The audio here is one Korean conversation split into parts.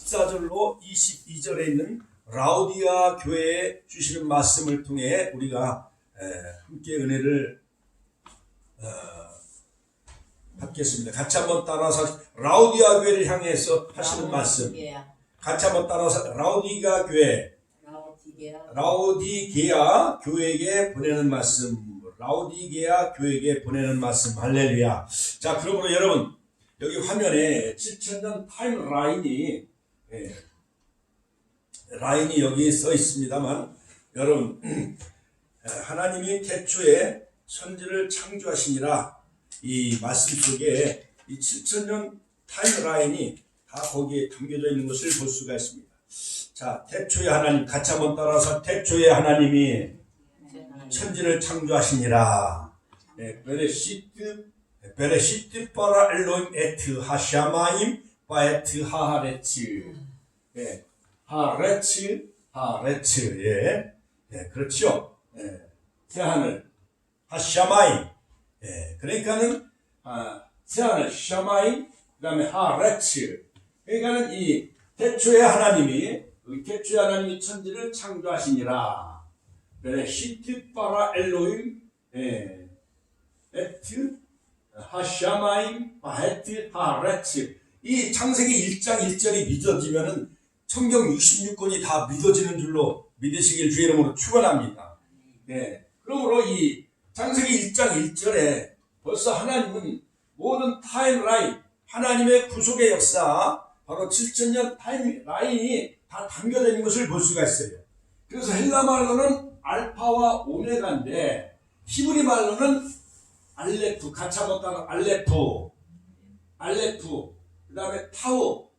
14절로 22절에 있는 라우디아 교회에 주시는 말씀을 통해 우리가 함께 은혜를 받겠습니다. 같이 한번 따라서 라우디아 교회를 향해서 하시는 말씀. 같이 한번 따라서 라우디아 교회, 라우디게아 교회에게 보내는 말씀. 라우디게아 교회에게 보내는 말씀. 할렐루야. 자, 그러므로 여러분 여기 화면에 7000년 타임라인이 라인이 여기 써 있습니다만, 여러분 하나님이 태초에 천지를 창조하시니라, 이 말씀 속에 이 7000년 타임라인이 다 거기에 담겨져 있는 것을 볼 수가 있습니다. 자, 태초에 하나님, 같이 한번 따라서 태초에 하나님이 천지를 창조하시니라. 베레시트 바라 엘로임 에트 하샤마임 바에트 하하레츠. 하레츠. 그렇죠. 새하늘 하샤마임. 그러니까는 새하늘 샤마임, 그다음에 하레츠. 그러니까는 이 태초에 하나님이 천지를 창조하시니라. 베레시트 바라 엘로임 에트 하샤마임 바헤트 하레츠. 이 창세기 1장 1절이 믿어지면은 성경 66권이 다 믿어지는 줄로 믿으시길 주의 이름으로 축원합니다. 그러므로 이 창세기 1장 1절에 벌써 하나님은 모든 타임라인, 하나님의 구속의 역사, 바로 7000년 타임라인이 다 담겨져 있는 것을 볼 수가 있어요. 그래서 헬라 말로는 알파와 오메가인데, 히브리 말로는 알레프, 같이 한번 따라 알레프, 그 다음에 타우.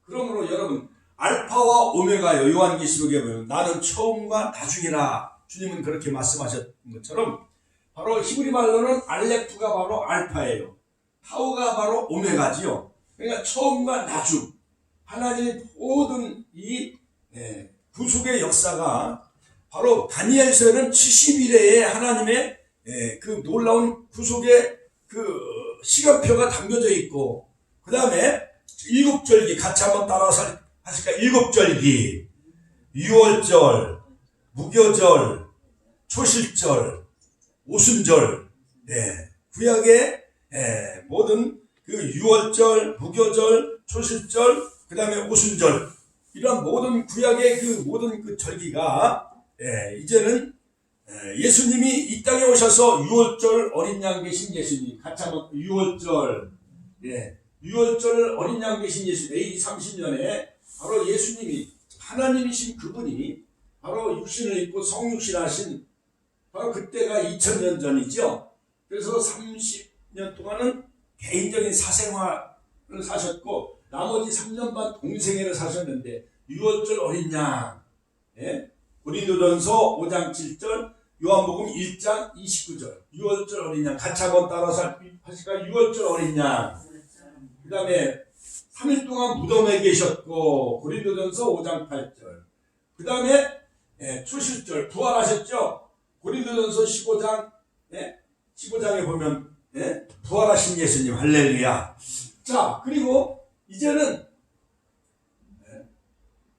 그러므로 여러분, 알파와 오메가요. 요한계시록에 보면 나는 처음과 나중이라, 주님은 그렇게 말씀하셨던 것처럼, 바로 히브리 말로는 알레프가 바로 알파예요. 타우가 바로 오메가지요. 그러니까 처음과 나중, 하나님의 모든 이 구속의 역사가 바로 다니엘서에는 70일에 하나님의 그 놀라운 구속의 그 시간표가 담겨져 있고, 그 다음에 일곱절기, 같이 한번 따라서 하실까요? 일곱절기, 유월절, 무교절, 초실절, 오순절, 구약의 모든 그 유월절, 무교절, 초실절, 그 다음에 오순절, 이러한 모든 구약의 그 모든 그 절기가 이제는 예수님이 이 땅에 오셔서 유월절 어린 양 계신 예수님, 같이 한번 유월절, 유월절 어린 양 계신 예수님, AD 30년에 바로 예수님이, 하나님이신 그분이 바로 육신을 입고 성육신 하신, 바로 그때가 2000년 전이죠. 그래서 30년 동안은 개인적인 사생활을 사셨고, 나머지 3년 반 동생애를 사셨는데, 유월절 어린 양, 고린도전서 5장 7절, 요한복음 1장 29절, 유월절 어린 양, 같이 한번 따라서 하실까요? 유월절 어린 양. 그 다음에 3일 동안 무덤에 계셨고, 고린도전서 5장 8절. 그 다음에 초실절, 부활하셨죠? 고린도전서 15장에 보면 부활하신 예수님, 할렐루야. 자, 그리고 이제는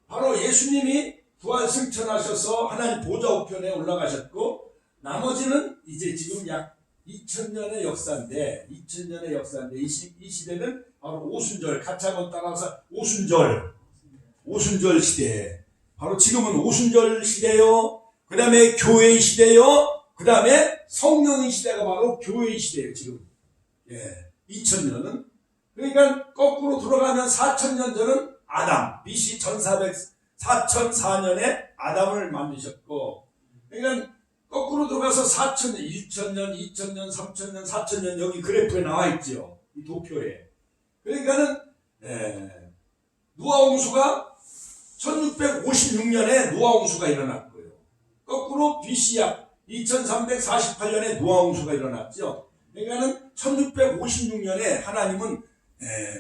바로 예수님이 부활 승천하셔서 하나님 보좌 우편에 올라가셨고, 나머지는 이제 지금 약 2000년의 역사인데, 이 시대는 바로 오순절, 같이 한번 따라서 오순절 시대. 바로 지금은 오순절 시대요. 그 다음에 교회의 시대요. 그 다음에 성령의 시대가 바로 교회의 시대예요, 지금. 2000년은. 그러니까 거꾸로 돌아가면 4000년 전은 아담, BC 4004년에 아담을 만드셨고, 그러니까 거꾸로 들어가서 4000년, 1000년, 2000년, 3000년, 4000년, 여기 그래프에 나와 있죠. 이 도표에. 그러니까는, 노아홍수가 1656년에 노아홍수가 일어났고요. 거꾸로 BC 약 2348년에 노아홍수가 일어났죠. 그러니까는 1656년에 하나님은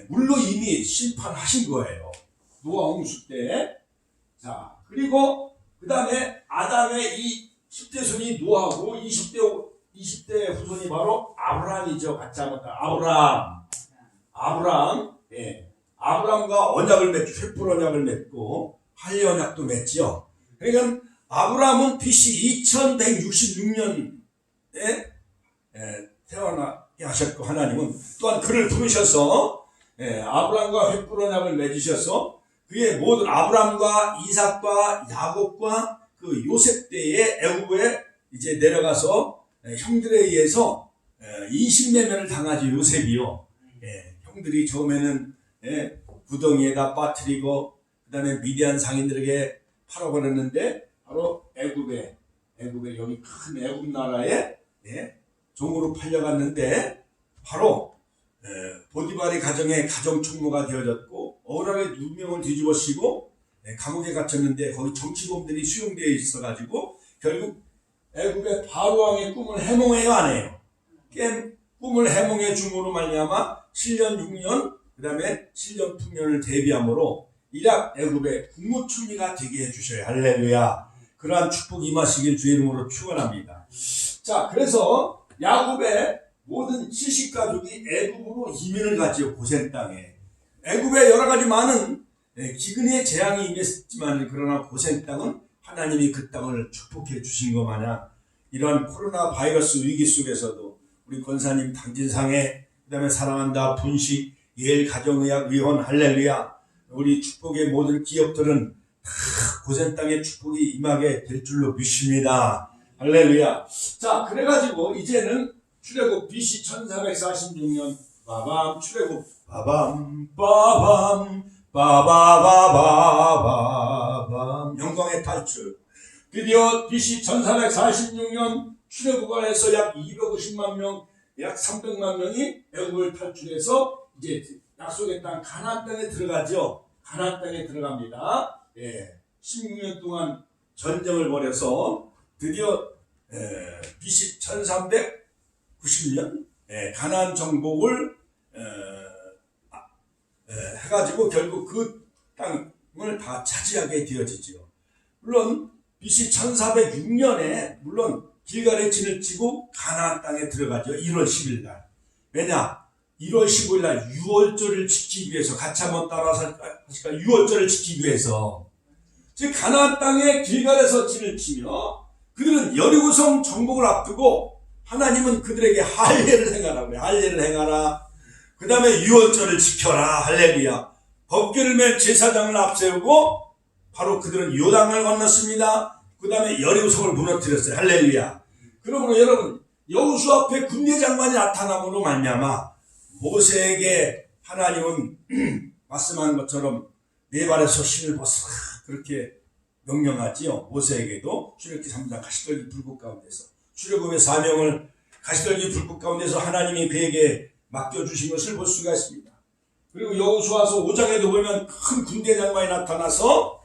물로 이미 심판하신 거예요. 노아홍수 때. 자, 그리고 그 다음에 아담의 이 10대 손이 노아고 20대 후손이 바로 아브라함이죠. 같이 한번 아브라함. 아브라함과 언약을 맺고 횃불 언약을 맺고 할례 언약도 맺지요. 그러니까 아브라함은 BC 2166년에 태어나게 하셨고, 하나님은 또한 그를 부르셔서 아브라함과 횃불 언약을 맺으셔서 그의 모든 아브라함과 이삭과 야곱과 그 요셉 때에 애굽에 이제 내려가서 형들에 의해서 인신매매를 당하지, 요셉이요. 형들이 처음에는 구덩이에다 빠뜨리고 그다음에 미디안 상인들에게 팔아버렸는데, 바로 애굽에 여기 큰 애굽 나라에 종으로 팔려갔는데, 바로 보디발의 가정의 가정 총무가 되어졌고, 억울하게 누명을 뒤집어쓰고 감옥에 갇혔는데, 거기 정치범들이 수용되어 있어가지고 결국 애굽의 바로왕의 꿈을 해몽해요, 안 해요? 꿈을 해몽해 줌으로 말미암아 7년 6년 그 다음에 7년 풍년을 대비함으로 이락 애굽의 국무총리가 되게 해주셔요. 할렐루야. 그러한 축복이 임하시길 주의 이름으로 축원합니다. 자, 그래서 야곱의 모든 70가족이 애굽으로 이민을 가지요. 고센 땅에. 애굽에 여러 가지 많은 기근의 재앙이 임했지만, 그러나 고센 땅은 하나님이 그 땅을 축복해 주신 것 마냥, 이러한 코로나 바이러스 위기 속에서도 우리 권사님 당진상에, 그 다음에 사랑한다 분식, 예일 가정의학위원, 할렐루야, 우리 축복의 모든 기업들은 다 고센 땅에 축복이 임하게 될 줄로 믿습니다. 할렐루야. 자, 그래가지고 이제는 출애굽 BC 1446년 빠밤, 출애굽 빠밤 빠밤 빠바바바바밤, 영광의 탈출. 드디어 BC 1446년 출애굽에서 약 250만 명, 약 300만 명이 애굽을 탈출해서 이제 약속의 땅 가나안 땅에 들어가죠. 가나안 땅에 들어갑니다. 16년 동안 전쟁을 벌여서 드디어 BC 1390년 가나안 정복을 해가지고 결국 그 땅을 다 차지하게 되어지죠. 물론 BC 1406년에 물론 길갈에 진을 치고 가나안 땅에 들어가죠. 1월 10일 날. 왜냐? 1월 15일 날 유월절을 지키기 위해서, 같이 한번 따라서 하실까요? 유월절을 지키기 위해서. 즉 가나안 땅에 길갈에서 진을 치며 그들은 여리고성 정복을 앞두고 하나님은 그들에게 할례를 행하라고 해요. 할례를 행하라. 그 다음에 유월절을 지켜라. 할렐루야. 법궤를 맨 제사장을 앞세우고 바로 그들은 요단강을 건넜습니다. 그 다음에 여리고성을 무너뜨렸어요. 할렐루야. 그러므로 여러분, 여호수 앞에 군대 장관이 나타남으로 말미암아 모세에게 하나님은 말씀한 것처럼 네 발에서 신을 벗어라, 그렇게 명령하지요. 모세에게도 출애굽기 3장 가시떨기 불꽃 가운데서, 출애굽의 사명을 가시떨기 불꽃 가운데서 하나님이 그에게 맡겨주신 것을 볼 수가 있습니다. 그리고 여호수아서 5장에도 보면 큰 군대 장관이 나타나서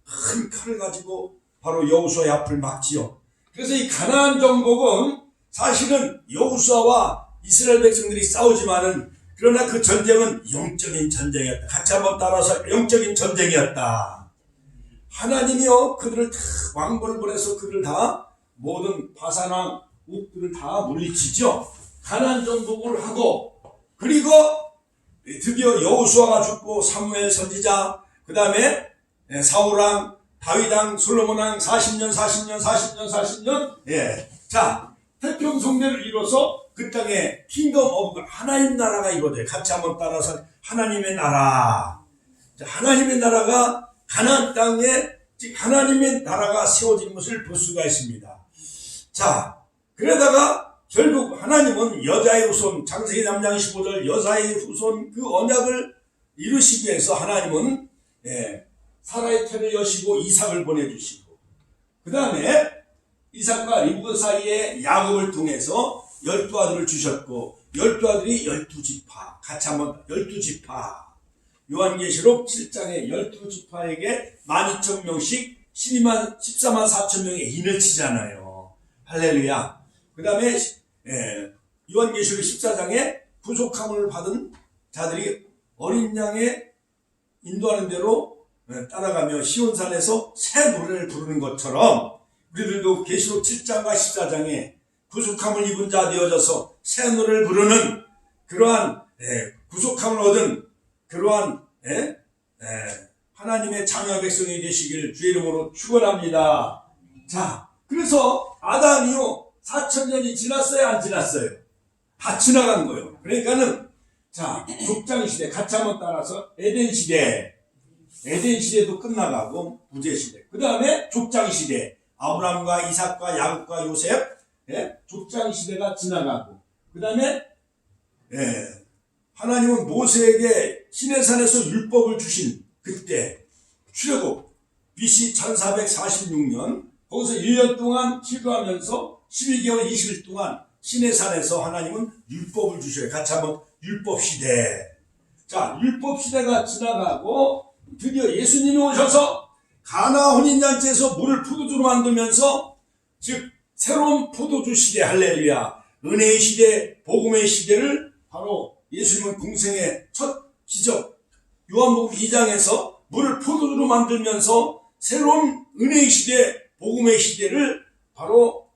큰 칼을 가지고 바로 여호수아의 앞을 막지요. 그래서 이 가나안 정복은 사실은 여호수아와 이스라엘 백성들이 싸우지만은, 그러나 그 전쟁은 영적인 전쟁이었다. 같이 한번 따라서 영적인 전쟁이었다. 하나님이요 그들을 다 왕벌을 보내서 그들을 다 모든 바산왕 옥들을 다 물리치죠. 가나안 정복을 하고, 그리고 드디어 여호수아가 죽고 사무엘 선지자, 그 다음에 사울왕, 다윗왕, 솔로몬왕 40년 자 태평성대를 이뤄서 그 땅에 킹덤 오브 하나님 나라가 이루어져요. 같이 한번 따라서 하나님의 나라. 자, 하나님의 나라가 가나안 땅에 하나님의 나라가 세워진 것을 볼 수가 있습니다. 자, 그러다가 결국 하나님은 여자의 후손, 창세기 3장 15절 여자의 후손 그 언약을 이루시기 위해서 하나님은 사라의 태를 여시고 이삭을 보내주시고, 그 다음에 이삭과 리브가 사이에 야곱을 통해서 12아들을 주셨고, 12아들이 12지파, 같이 한번 12지파. 요한계시록 7장에 12지파에게 12,000명씩 14만 4천 명의 인을 치잖아요. 할렐루야. 그 다음에 요한계시록 14장에 부족함을 받은 자들이 어린 양의 인도하는 대로 따라가며 시온산에서 새 노래를 부르는 것처럼, 우리들도 계시록 7장과 14장에 구속함을 입은 자 되어져서 새 노래를 부르는 그러한 구속함을 얻은 그러한 하나님의 자녀 백성이 되시길 주의 이름으로 축원합니다. 자, 그래서 아담 이후 4,000년이 지났어요, 안 지났어요? 다 지나간 거예요. 그러니까는 자, 족장 시대 같이 한번 따라서 에덴 시대도 끝나가고 부재 시대. 그 다음에 족장 시대. 아브라함과 이삭과 야곱과 요셉, 족장 시대가 지나가고. 그 다음에 하나님은 모세에게 시내산에서 율법을 주신 그때 출애굽 BC 1446년 거기서 1년 동안 치료하면서 11개월 20일 동안 시내산에서 하나님은 율법을 주셔요. 같이 한번 율법 시대. 자, 율법 시대가 지나가고 드디어 예수님이 오셔서 가나 혼인잔치에서 물을 포도주로 만들면서 즉 새로운 포도주 시대, 할렐루야, 은혜의 시대, 복음의 시대를 바로 예수님은 공생의 첫 기적 요한복음 2장에서 물을 포도주로 만들면서 새로운 은혜의 시대, 복음의 시대를 바로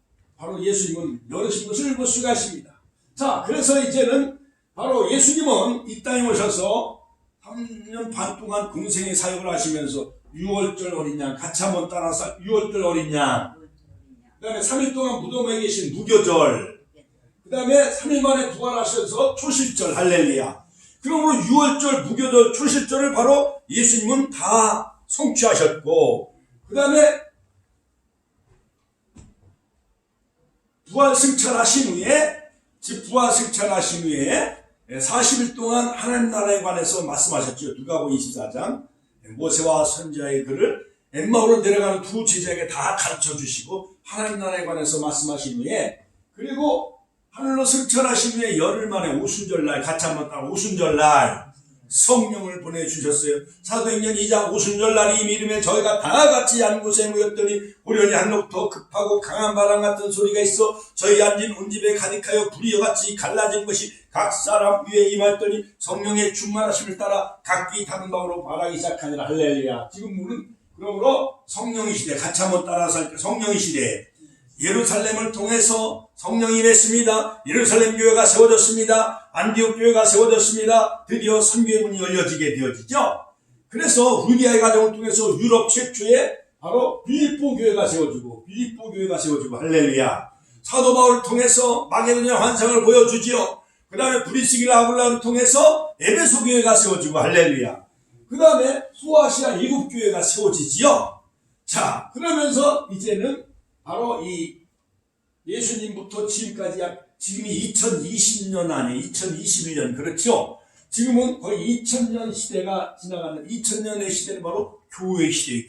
예수님은 열으신 것을 볼 수가 있습니다. 자, 그래서 이제는 바로 예수님은 이 땅에 오셔서 3년 반 동안 공생의 사역을 하시면서 6월절 어린 양, 같이 한번 따라서 6월절 어린 양, 그 다음에 3일 동안 무덤에 계신 무교절, 그 다음에 3일 만에 부활하셔서 초실절, 할렐루야. 그러므로 6월절, 무교절, 초실절을 바로 예수님은 다 성취하셨고, 그 다음에 부활승천하신 후에 40일 동안 하나님 나라에 관해서 말씀하셨죠. 누가복음 24장. 모세와 선지자의 글을 엠마오로 내려가는 두 제자에게 다 가르쳐 주시고 하나님 나라에 관해서 말씀하신 후에, 그리고 하늘로 승천하신 후에 열흘 만에 오순절날, 같이 한번 따라 오순절날 성령을 보내주셨어요. 사도행전 2장 오순절날 이 믿음에 저희가 다 같이 한 곳에 모였더니 우연히 한lok더 급하고 강한 바람 같은 소리가 있어 저희 앉은 온 집에 가득하여 불이 여같이 갈라진 것이 각 사람 위에 임하였더니 성령의 충만하심을 따라 각기 다른 방으로 말하기 시작하니라. 할렐루야. 지금은 그러므로 성령의 시대, 같이 한번 따라서 할게요. 성령의 시대. 예루살렘을 통해서 성령이 임했습니다. 예루살렘 교회가 세워졌습니다. 안디옥 교회가 세워졌습니다. 드디어 선교의 문이 열려지게 되어지죠. 그래서 루디아의 가정을 통해서 유럽 최초의 바로 빌립보 교회가 세워지고 할렐루야. 사도 바울을 통해서 마게도냐 환상을 보여주지요. 그 다음에 브리스길라 아굴라를 통해서 에베소 교회가 세워지고 할렐루야. 그 다음에 소아시아 일곱 교회가 세워지지요. 자, 그러면서 이제는 바로 이 예수님부터 지금까지 지금이 2020년 안에 2021년, 그렇죠? 지금은 거의 2000년 시대가 지나가는 2000년의 시대는 바로 교회 시대.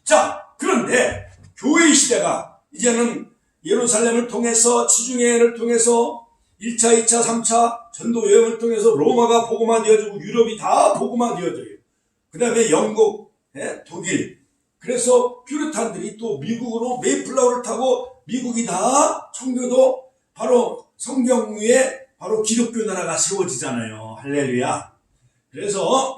자, 그런데 교회의 시대가 이제는 예루살렘을 통해서 지중해를 통해서 1차, 2차, 3차 전도 여행을 통해서 로마가 복음화되어지고 유럽이 다 복음화되어져요. 그 다음에 영국, 독일, 그래서 퓨리탄들이 또 미국으로 메이플라워를 타고 미국이 다 청교도 바로 성경 위에 바로 기독교 나라가 세워지잖아요. 할렐루야. 그래서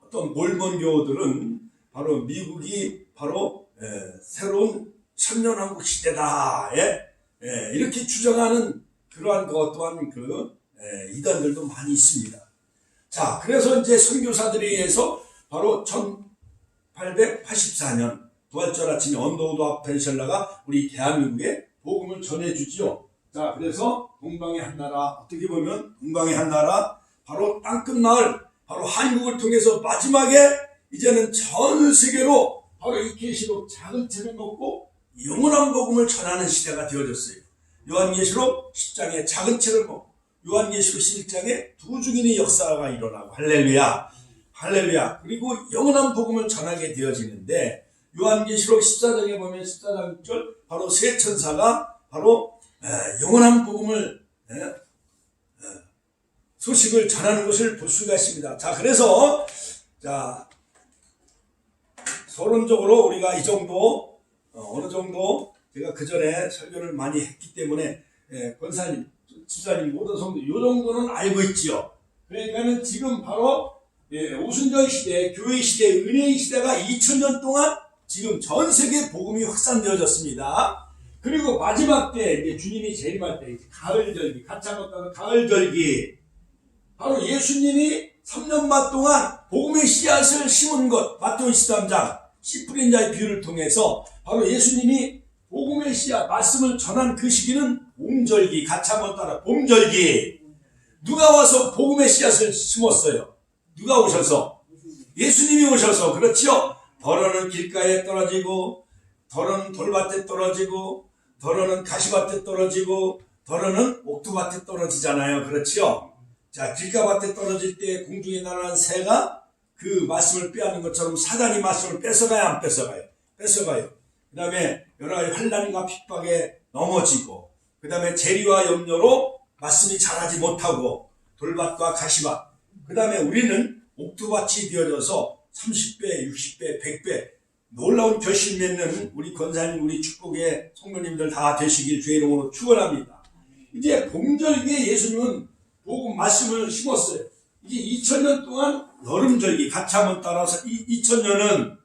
어떤 몰몬 교우들은 바로 미국이 바로 새로운 천년왕국 시대다. 이렇게 주장하는 그러한 어떠한 이단들도 많이 있습니다. 자, 그래서 이제 선교사들에 의해서 바로 1884년 부활절 아침에 언더우드 펜셜라가 우리 대한민국에 복음을 전해주지요. 자, 그래서 동방의 한 나라, 어떻게 보면 동방의 한 나라, 바로 땅끝 마을, 바로 한국을 통해서 마지막에 이제는 전 세계로 바로 이 계시록 작은 책을 먹고 영원한 복음을 전하는 시대가 되어졌어요. 요한계시록 10장에 작은 책을 먹고 요한계시록 11장에 두 증인의 역사가 일어나고 할렐루야. 할렐루야. 그리고 영원한 복음을 전하게 되어지는데 요한계시록 14장에 보면 14장 6절 바로 세 천사가 바로 영원한 복음을 소식을 전하는 것을 볼 수가 있습니다. 자, 그래서 자 서론적으로 우리가 이 정도 어느 정도 제가 그 전에 설교를 많이 했기 때문에 권사님, 집사님 모든 성도 이 정도는 알고 있지요. 그러니까는 지금 바로 오순절 시대, 교회 시대, 은혜의 시대가 2000년 동안 지금 전 세계 복음이 확산되어졌습니다. 그리고 마지막 때, 이제 주님이 재림할 때, 가을절기, 같이 한번 따라 가을절기. 바로 예수님이 3년 반 동안 복음의 씨앗을 심은 것, 마태복음 13장 씨 뿌린 자의 비유를 통해서 바로 예수님이 복음의 씨앗, 말씀을 전한 그 시기는 봄절기, 같이 한번 따라 봄절기. 누가 와서 복음의 씨앗을 심었어요? 누가 오셔서? 예수님이 오셔서. 그렇지요? 더러는 길가에 떨어지고, 더러는 돌밭에 떨어지고, 더러는 가시밭에 떨어지고, 더러는 옥토밭에 떨어지잖아요. 그렇지요? 자, 길가밭에 떨어질 때 공중에 날아가는 새가 그 말씀을 빼앗는 것처럼 사단이 말씀을 뺏어가요, 안 뺏어가요? 뺏어가요. 그 다음에 여러 가지 환난과 핍박에 넘어지고, 그 다음에 재리와 염려로 말씀이 자라지 못하고, 돌밭과 가시밭, 그 다음에 우리는 옥토밭이 되어져서 30배, 60배, 100배 놀라운 결실 맺는 우리 권사님, 우리 축복의 성도님들 다 되시길 주의 이름으로 축원합니다. 이제 봄절기에 예수님은 복음 말씀을 심었어요. 이제 2000년 동안 여름절기, 같이 한번 따라서 2000년은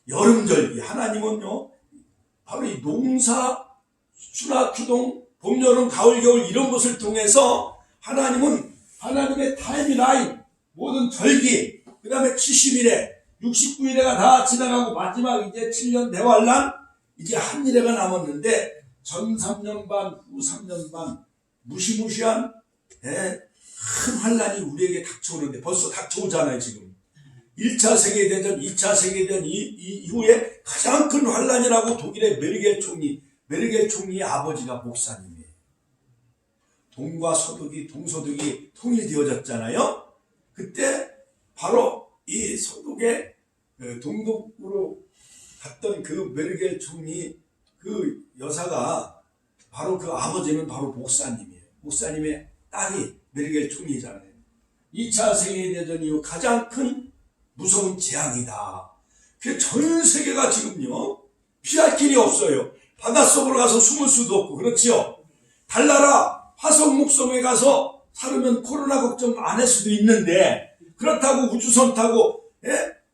여름절기. 하나님은요, 바로 이 농사, 수나 추동, 봄, 여름, 가을, 겨울 이런 것을 통해서 하나님은 하나님의 타임라인, 모든 절기, 그 다음에 70일에, 69일에가 다 지나가고 마지막 이제 7년 대환란, 이제 한 일회가 남았는데 전 3년 반, 후 3년 반 무시무시한 큰 환란이 우리에게 닥쳐오는데 벌써 닥쳐오잖아요. 지금 1차 세계대전, 2차 세계대전 이후에 가장 큰 환란이라고 독일의 메르겔 총리의 아버지가 목사님이에요. 동과 서독이, 동서독이 통일되어졌잖아요. 그때 바로 이 서독의 동독으로 갔던 그 메르겔 총리 그 여사가 바로 그 아버지는 바로 목사님이에요. 목사님의 딸이 메르겔 총리잖아요. 2차 세계대전 이후 가장 큰 무서운 재앙이다. 그 전 세계가 지금요 피할 길이 없어요. 바닷속으로 가서 숨을 수도 없고, 그렇지요. 달나라 화성 목성에 가서 살으면 코로나 걱정 안 할 수도 있는데, 그렇다고 우주선 타고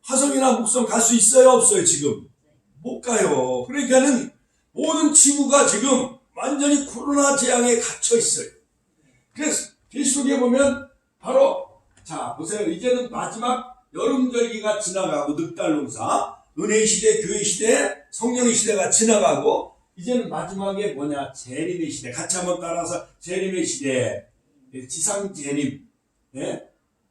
화성이나 목성 갈 수 있어요, 없어요? 지금 못 가요. 그러니까는 모든 지구가 지금 완전히 코로나 재앙에 갇혀 있어요. 그래서 계시록에 보면 바로 자 보세요. 이제는 마지막 여름절기가 지나가고, 늑달 농사, 은혜의 시대, 교회 시대, 성령의 시대가 지나가고, 이제는 마지막에 뭐냐, 재림의 시대. 같이 한번 따라서 재림의 시대, 지상 재림,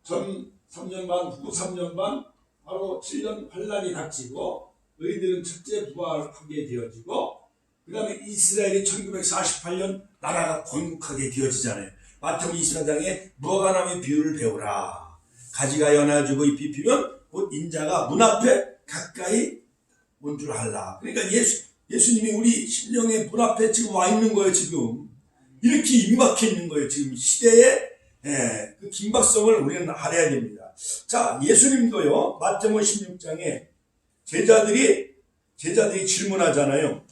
전 3년 반, 후 3년 반, 바로 7년 환란이 닥치고, 너희들은 첫째 부활하게 되어지고, 그 다음에 이스라엘이 1948년 나라가 건국하게 되어지잖아요. 마태복음 24장에 무화과나무의 비유를 배우라. 가지가 연해지고 잎이 피면 곧 인자가 문 앞에 가까이 온 줄 알라. 그러니까 예수님이 우리 심령의 문 앞에 지금 와 있는 거예요. 지금 이렇게 임박해 있는 거예요. 지금 시대의 그 긴박성을 우리는 알아야 됩니다. 자, 예수님도요, 마태복음 16장에 제자들이 질문하잖아요.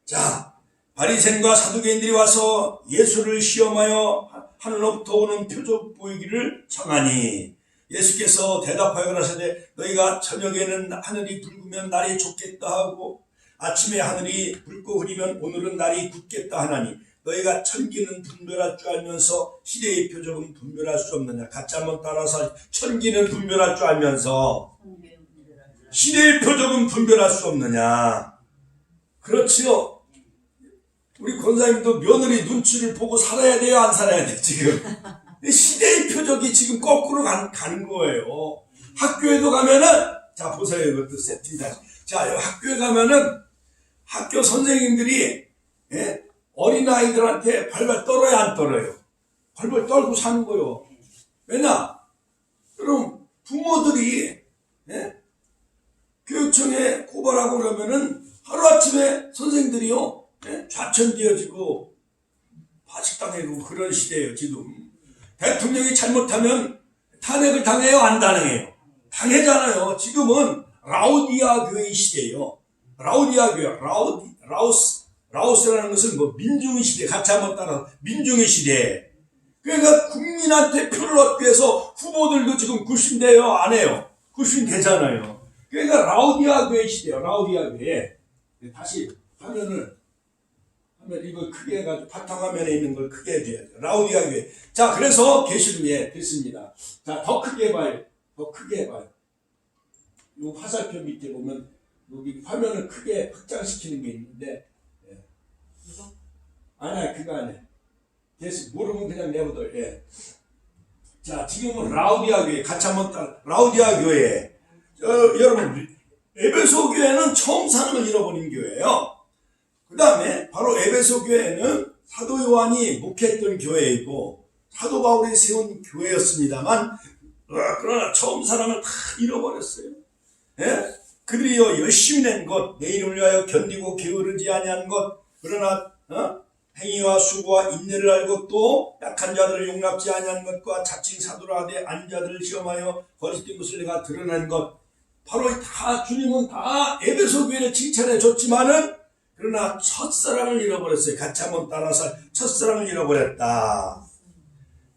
자, 바리새인과 사두개인들이 와서 예수를 시험하여 하늘로부터 오는 표적 보이기를 청하니, 예수께서 대답하여 가라사대 너희가 저녁에는 하늘이 붉으면 날이 좋겠다 하고 아침에 하늘이 붉고 흐리면 오늘은 날이 굳겠다 하나니, 너희가 천기는 분별할 줄 알면서 시대의 표적은 분별할 수 없느냐. 같이 한번 따라서 천기는 분별할 줄 알면서 시대의 표적은 분별할 수 없느냐. 그렇지요. 우리 권사님도 며느리 눈치를 보고 살아야 돼요, 안 살아야 돼요? 지금 시대의 표적이 지금 거꾸로 가는 거예요. 학교에도 가면은, 자 보세요. 이것도 세팅 다시. 자, 학교에 가면은 학교 선생님들이 어린아이들한테 발발 떨어요, 안 떨어요? 발발 떨고 사는 거요. 왜냐? 그럼 부모들이 교육청에 고발하고 그러면은 하루아침에 선생들이요 좌천되어지고 파직당하고 그런 시대예요. 지금 대통령이 잘못하면 탄핵을 당해요, 안 당해요? 당하잖아요. 지금은 라오디아 교회의 시대예요. 라오디아 교회, 라오스라는 것은 뭐 민중의 시대. 같이 한번 따라 민중의 시대. 그러니까 국민한테 표를 얻기 위해서 후보들도 지금 굴신돼요, 안 해요? 굴신되잖아요. 그러니까 라오디아 교회 시대예요. 라오디아 교회. 다시 화면을 하면 이걸 크게 해가지고 바탕화면에 있는 걸 크게 해줘야죠. 라우디아 교회. 자, 그래서 계시록에 됐습니다. 자, 더 크게 해봐요. 더 크게 해봐요. 이 화살표 밑에 보면 여기 화면을 크게 확장시키는 게 있는데, 예. 아니야, 그거 아니야. 됐어. 모르면 그냥 내버려. 예. 자, 지금은 라우디아 교회 같이 한번 따라. 라우디아 교회. 여러분, 에베소 교회는 처음 사람을 잃어버린 교회예요. 그 다음에 바로 에베소 교회는 사도 요한이 목회했던 교회이고 사도 바울이 세운 교회였습니다만, 그러나 처음 사람을 다 잃어버렸어요. 예? 그들이요 열심히 낸 것, 내 이름을 위하여 견디고 게으르지 아니한 것, 그러나 행위와 수고와 인내를 알고 또 약한 자들을 용납지 아니한 것과 자칭 사도라 하되 아닌 자들을 시험하여 거짓된 것을 내가 드러낸 것, 바로 다 주님은 다 에베소 교회를 칭찬해 줬지만은 그러나 첫사랑을 잃어버렸어요. 같이 한번 따라서 첫사랑을 잃어버렸다.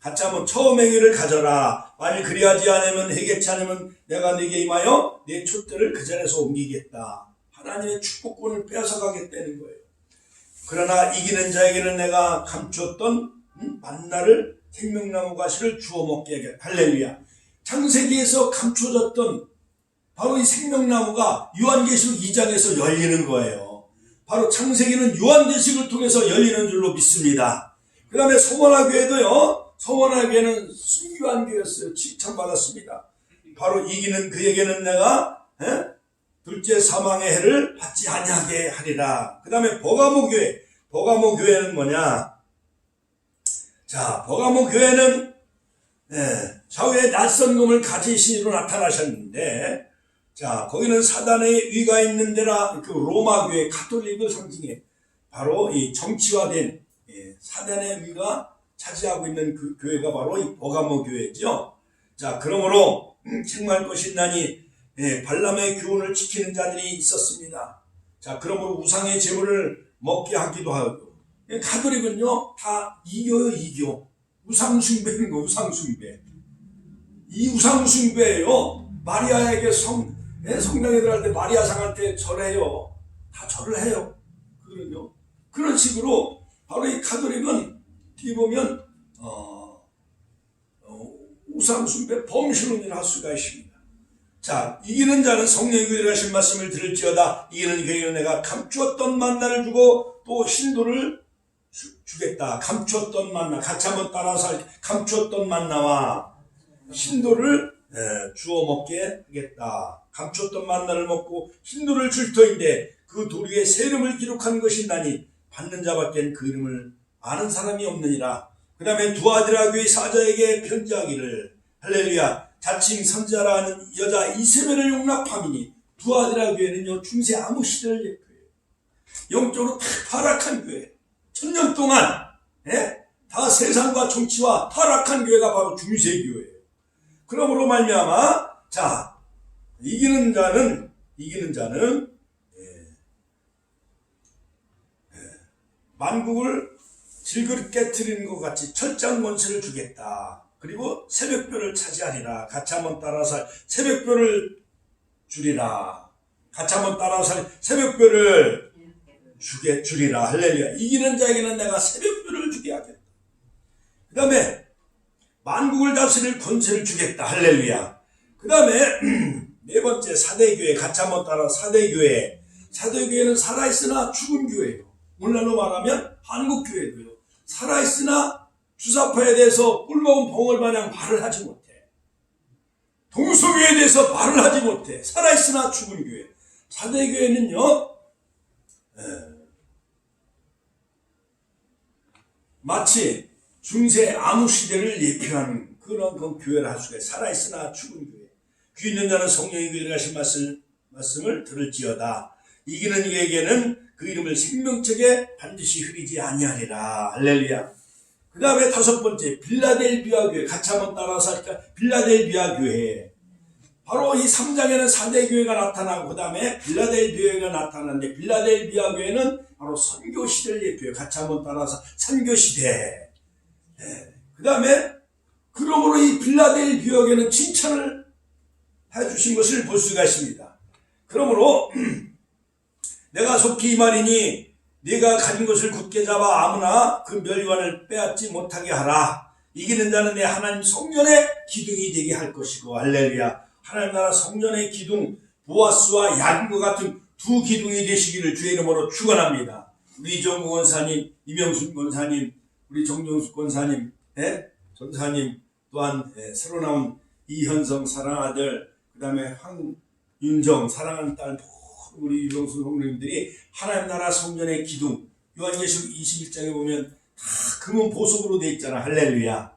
같이 한번 처음 행위를 가져라. 만일 그리하지 않으면 해겠지 않으면 내가 네게 임하여 내 촛대를 그 자리에서 옮기겠다. 하나님의 축복권을 뺏어가겠다는 거예요. 그러나 이기는 자에게는 내가 감추었던 만나를 생명나무 가시를 주워 먹게 하겠다. 할렐루야. 창세기에서 감춰졌던 바로 이 생명나무가 요한계시록 2장에서 열리는 거예요. 바로 창세기는 요한계시록을 통해서 열리는 줄로 믿습니다. 그 다음에 소모나 교회도요. 소모나 교회는 순교한 교회였어요. 칭찬받았습니다. 바로 이기는 그에게는 내가 둘째 사망의 해를 받지 아니하게 하리라. 그 다음에 버가모 교회. 버가모 교회는 뭐냐? 자, 버가모 교회는 좌우에 낯선 검을 가진 신으로 나타나셨는데, 자, 거기는 사단의 위가 있는 데라, 그 로마 교회 가톨릭을 상징해 바로 이 정치화된 사단의 위가 차지하고 있는 그 교회가 바로 이 버가모 교회죠. 자, 그러므로 책망할 것이 있나니 발람의 교훈을 지키는 자들이 있었습니다. 자, 그러므로 우상의 제물을 먹게 하기도 하고, 가톨릭은요 다 이교요. 이교 우상숭배인 거. 우상숭배. 이 우상숭배예요. 마리아에게 성당에 들어갈 때 마리아상한테 절해요. 다 절을 해요. 그거는요. 그런 식으로 바로 이 가톨릭은 어떻게 보면 우상숭배 범신론을 할 수가 있습니다. 자, 이기는 자는 성령의 교회를 하신 말씀을 들을지어다. 이기는 교회는 내가 감추었던 만나를 주고 또 신도를 주겠다. 감추었던 만나. 같이 한번 따라서 감추었던 만나와 신도를 주워 먹게 하겠다. 감추었던 만나를 먹고 신도를 줄 터인데 그 도리에 새 이름을 기록한 것이나니 받는 자밖엔 그 이름을 아는 사람이 없느니라. 그 다음에 두아디라 교회 사자에게 편지하기를, 할렐루야, 자칭 선자라 하는 여자 이세벨을 용납함이니, 두아디라 교회는요 중세 아무 시대를 예표해요. 영적으로 다 타락한 교회, 1000년 동안 다 세상과 정치와 타락한 교회가 바로 중세 교회예요. 그러므로 말미암아, 자, 이기는 자는 만국을 질그릇 깨트리는 것 같이 철장 권세를 주겠다. 그리고 새벽별을 차지하리라. 같이 한번 따라서 새벽별을 주리라. 같이 한번 따라서 새벽별을 주리라. 할렐루야. 이기는 자에게는 내가 새벽별을 주게 하겠다. 그 다음에 만국을 다스릴 권세를 주겠다. 할렐루야. 그 다음에 네 번째 사대교회. 같이 한번 따라 사대교회. 사대교회는 살아있으나 죽은 교회예요. 오늘날로 말하면 한국교회도요. 살아있으나 주사파에 대해서 꿀먹은 봉을 마냥 말을 하지 못해. 동성애에 대해서 말을 하지 못해. 살아있으나 죽은 교회. 사대교회는요. 마치 중세 암흑시대를 예표하는 그런 교회를 할 수가 있어요. 살아있으나 죽은 교회. 귀 있는 자는 성령의 교회를 하신 말씀을 들을지어다. 이기는 이에게는 그 이름을 생명책에 반드시 흐리지 아니하리라. 할렐루야. 그 다음에 다섯 번째 빌라델비아 교회. 같이 한번 따라서 할까? 빌라델비아 교회. 바로 이 3장에는 사대교회가 나타나고 그 다음에 빌라델비아가 나타나는데, 빌라델비아 교회는 바로 선교시대를 예표해요. 같이 한번 따라서 선교시대. 그 다음에 그러므로 이 빌라델비아 교회는 칭찬을 해주신 것을 볼 수가 있습니다. 그러므로 내가 속히 이 말이니 네가 가진 것을 굳게 잡아 아무나 그 멸관을 빼앗지 못하게 하라. 이기는 자는 내 하나님 성전의 기둥이 되게 할 것이고. 할렐루야. 하나님 나라 성전의 기둥 보아스와 야긴과 같은 두 기둥이 되시기를 주의 이름으로 축원합니다. 우리 이정구 권사님, 이명순 권사님, 우리 정정숙 권사님, 전사님, 또한 새로 나온 이현성 사랑하는 아들, 그 다음에 황윤정 사랑하는 딸, 우리 이명순 성도님들이 하나님 나라 성전의 기둥, 요한계시록 21장에 보면 다 금은 보석으로 되어 있잖아. 할렐루야. 다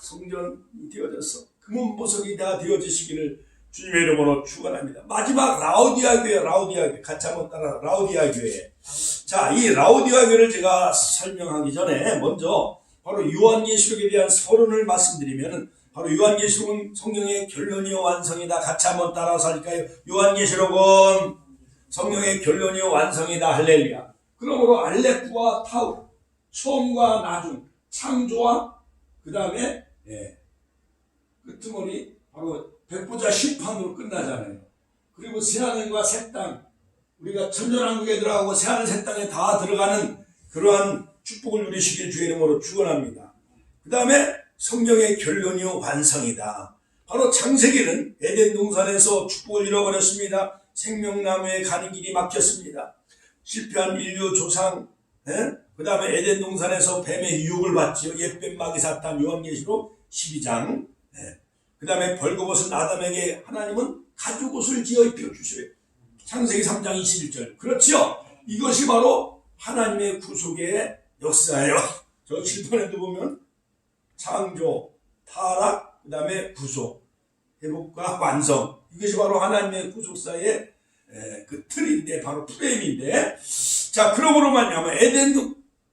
성전이 되어졌어. 금은 보석이 다 되어지시기를 주님의 이름으로 축원합니다. 마지막 라우디아 교회, 라우디아 교회 같이 한번 따라. 라우디아 교회. 자, 이 라우디아 교회를 제가 설명하기 전에 먼저 바로 요한계시록에 대한 서론을 말씀드리면은, 바로 요한계시록은 성경의 결론이요 완성이다. 같이 한번 따라서 할까요? 요한계시록은 성경의 결론이요 완성이다. 할렐루야. 그러므로 알레프와 타우, 처음과 나중, 창조와 그 다음에 끄트머리 바로 백보자 심판으로 끝나잖아요. 그리고 새하늘과 새 땅, 우리가 천년왕국에 들어가고 새하늘 새 땅에 다 들어가는 그러한 축복을 누리시길 주의 이름으로 축원합니다. 그 다음에 성경의 결론이요 완성이다. 바로 창세기는 에덴 동산에서 축복을 잃어버렸습니다. 생명나무에 가는 길이 막혔습니다. 실패한 인류 조상, 그 다음에 에덴 동산에서 뱀의 유혹을 받지요. 옛뱀 마귀 사탄, 요한계시록 12장. 그 다음에 벌거벗은 아담에게 하나님은 가죽옷을 지어 입혀주셔요. 창세기 3장 21절. 그렇죠? 이것이 바로 하나님의 구속의 역사예요. 저 칠판에도 보면 창조, 타락, 그 다음에 구속, 회복과 완성. 이것이 바로 하나님의 구속사의 그 틀인데, 바로 프레임인데. 자, 그러므로 말미암아 에덴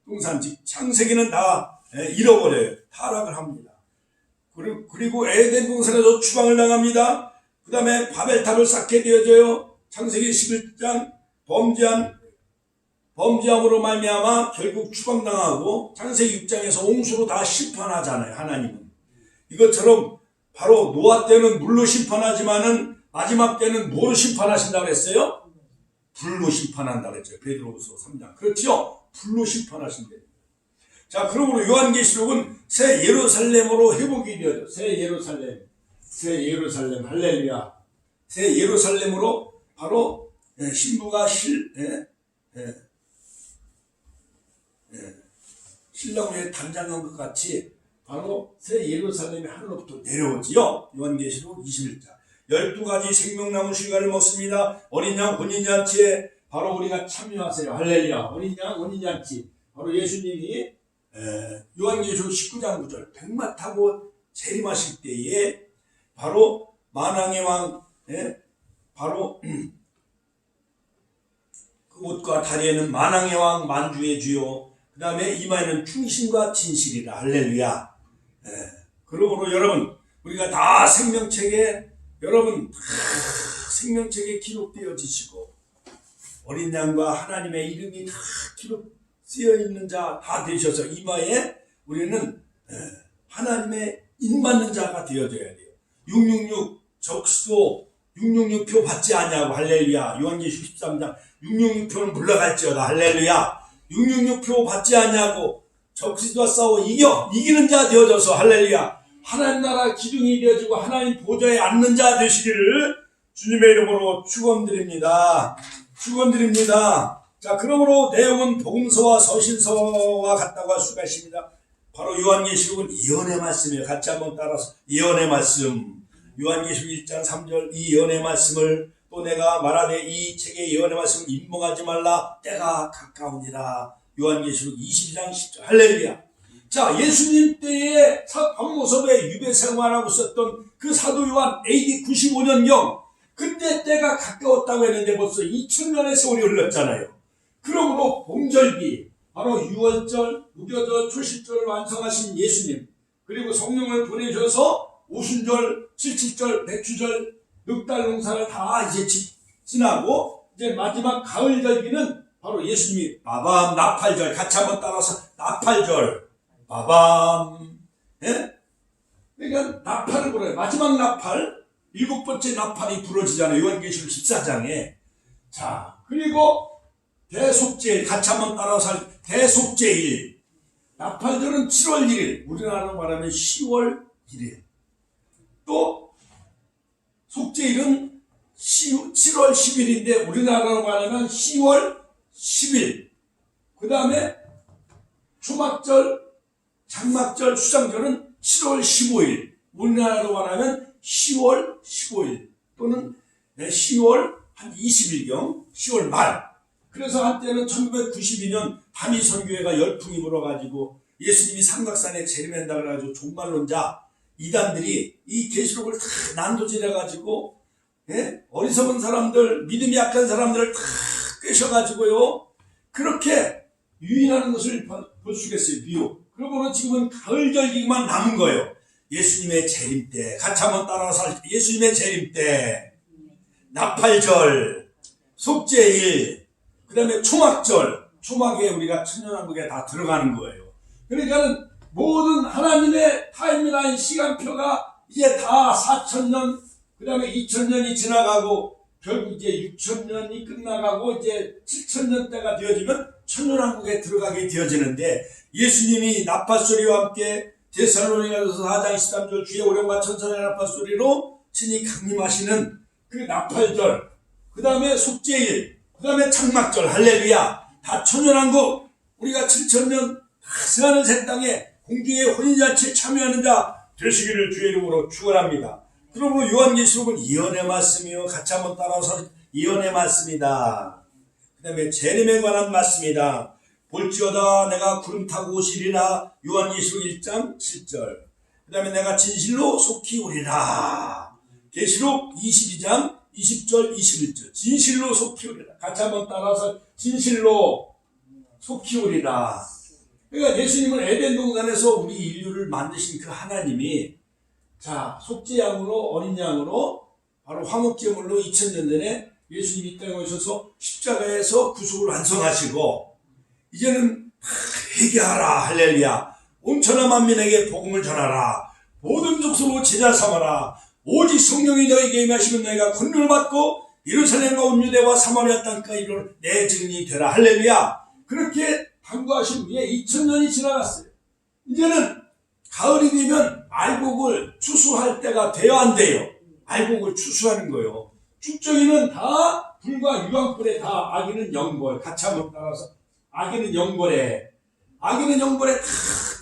동산, 즉 창세기는 다 잃어버려요. 타락을 합니다. 그리고 에덴 동산에서 추방을 당합니다. 그 다음에 바벨탑을 쌓게 되어져요. 창세기 11장 범죄함으로 말미암아 결국 추방당하고, 창세기 6장에서 옹수로 다 심판하잖아요. 하나님은 이것처럼 바로 노아 때는 물로 심판하지만은 마지막 때는 뭐로 심판하신다고 그랬어요? 불로 심판한다고 그랬죠. 베드로후서 3장. 그렇죠? 불로 심판하신대요. 자, 그러므로 요한계시록은 새 예루살렘으로 회복이 되어져. 새 예루살렘, 할렐루야. 새 예루살렘으로 바로 신부가 신랑을 단장한 것 같이 바로 새 예루살렘이 하늘로부터 내려오지요. 요한계시록 21장. 12가지 생명나무 실과를 먹습니다. 어린 양 혼인잔치에 바로 우리가 참여하세요. 할렐루야. 어린 양 혼인잔치. 바로 예수님이 요한계시록 19장 9절 백마 타고 재림하실 때에 바로 만왕의 왕, 바로 그 옷과 다리에는 만왕의 왕 만주의 주요, 그 다음에 이마에는 충신과 진실이라. 할렐루야. 그러므로 여러분, 우리가 다 생명책에 기록되어지시고 어린 양과 하나님의 이름이 다 쓰여 있는 자 다 되셔서 이마에 우리는 하나님의 인받는 자가 되어져야 돼요. 666 적수도 666표 받지 않냐고. 할렐루야. 요한계시록 13장 666표는 물러갈지어다. 할렐루야. 666표 받지 않냐고. 적수와 싸워 이기는 자 되어져서, 할렐루야, 하나님 나라 기둥이 되어지고 하나님 보좌에 앉는 자 되시기를 주님의 이름으로 축원드립니다. 자, 그러므로 내용은 복음서와 서신서와 같다고 할 수가 있습니다. 바로 요한계시록은 예언의 말씀이에요. 같이 한번 따라서 예언의 말씀. 요한계시록 1장 3절 이 예언의 말씀을 또 내가 말하되 이 책의 예언의 말씀을 임봉하지 말라. 때가 가까우니라. 요한계시록 22장 10절. 할렐루야. 자, 예수님 때에 박모섭의 유배 생활하고 썼던 그 사도 요한 AD 95년경, 그때 때가 가까웠다고 했는데 벌써 2000년의 세월이 흘렀잖아요. 그러므로 봄절기, 바로 6월절, 무교절, 초실절을 완성하신 예수님, 그리고 성령을 보내셔서 오순절, 칠칠절, 백주절, 넉달 농사를 다 이제 지나고, 이제 마지막 가을절기는 바로 예수님이 마밤 나팔절, 같이 한번 따라서 나팔절, 마밤, 그러니까 나팔을 불어요. 마지막 나팔, 7번째 나팔이 부러지잖아요. 요한계시록 14장에. 자, 그리고 대속제일, 같이 한번 따라서 대속제일. 나팔절은 7월 1일, 우리나라로 말하면 10월 1일. 또 속제일은 7월 10일인데 우리나라로 말하면 10월 10일. 그 다음에 초막절, 장막절, 수장절은 7월 15일. 우리나라로 말하면 10월 15일 또는 10월 한 20일경, 10월 말. 그래서 한때는 1992년 다미선교회가 열풍이 불어가지고 예수님이 삼각산에 재림한다 그래가지고 종말론자 이단들이 이 계시록을 다 난도질해가지고, 예? 어리석은 사람들, 믿음이 약한 사람들을 다 꿰셔가지고요, 그렇게 유인하는 것을 볼 수 있겠어요. 비유. 그러고는 지금은 가을절기만 남은 거예요. 예수님의 재림 때, 같이 한번 따라서 예수님의 재림 때, 나팔절, 속죄일, 그 다음에 초막절, 초막에 우리가 천년왕국에 다 들어가는 거예요. 그러니까는 모든 하나님의 타임라인 시간표가 이제 다 4,000년, 그 다음에 2,000년이 지나가고, 결국 이제 6,000년이 끝나가고, 이제 7,000년 때가 되어지면 천년왕국에 들어가게 되어지는데, 예수님이 나팔소리와 함께 데살로니가서 4장 13절 주의 오령과 천천의 나팔소리로 친히 강림하시는 그 나팔절, 그 다음에 속죄일, 그 다음에 장막절, 할렐루야. 다 천년왕국, 우리가 7,000년 다스가는 새 땅에 공중의 혼인잔치에 참여하는 자 되시기를 주의 이름으로 축원합니다. 그러므로 요한계시록은 예언의 말씀이요. 같이 한번 따라서 예언의 말씀이다. 그 다음에 재림에 관한 말씀이다. 볼지어다 내가 구름 타고 오시리라. 요한계시록 1장 7절. 그 다음에 내가 진실로 속히 오리라. 계시록 22장 20절 21절. 진실로 속히 오리라. 같이 한번 따라서 진실로 속히 오리라. 그러니까 예수님은 에덴 동산에서 우리 인류를 만드신 그 하나님이, 자, 속죄양으로, 어린 양으로, 바로 화목제물로 2000년 전에 예수님이 이 땅에 오셔서 십자가에서 구속을 완성하시고, 이제는 회개하라, 할렐루야. 온 천하 만민에게 복음을 전하라. 모든 족속으로 제자 삼아라. 오직 성령이 너에게 임하시면 너희가 권능을 받고 예루살렘과 온 유대와 사마리아 땅까지 이르러 내 증인이 되라, 할렐루야. 그렇게 당부하신 후에 2000년이 지나갔어요. 이제는 가을이 되면 알곡을 추수할 때가 돼야 안 돼요. 알곡을 추수하는 거예요. 쭉정이는 다 불과 유황불에 다, 아기는 영벌, 같이 한번 따라서 아기는 영벌에, 아기는 영벌에 다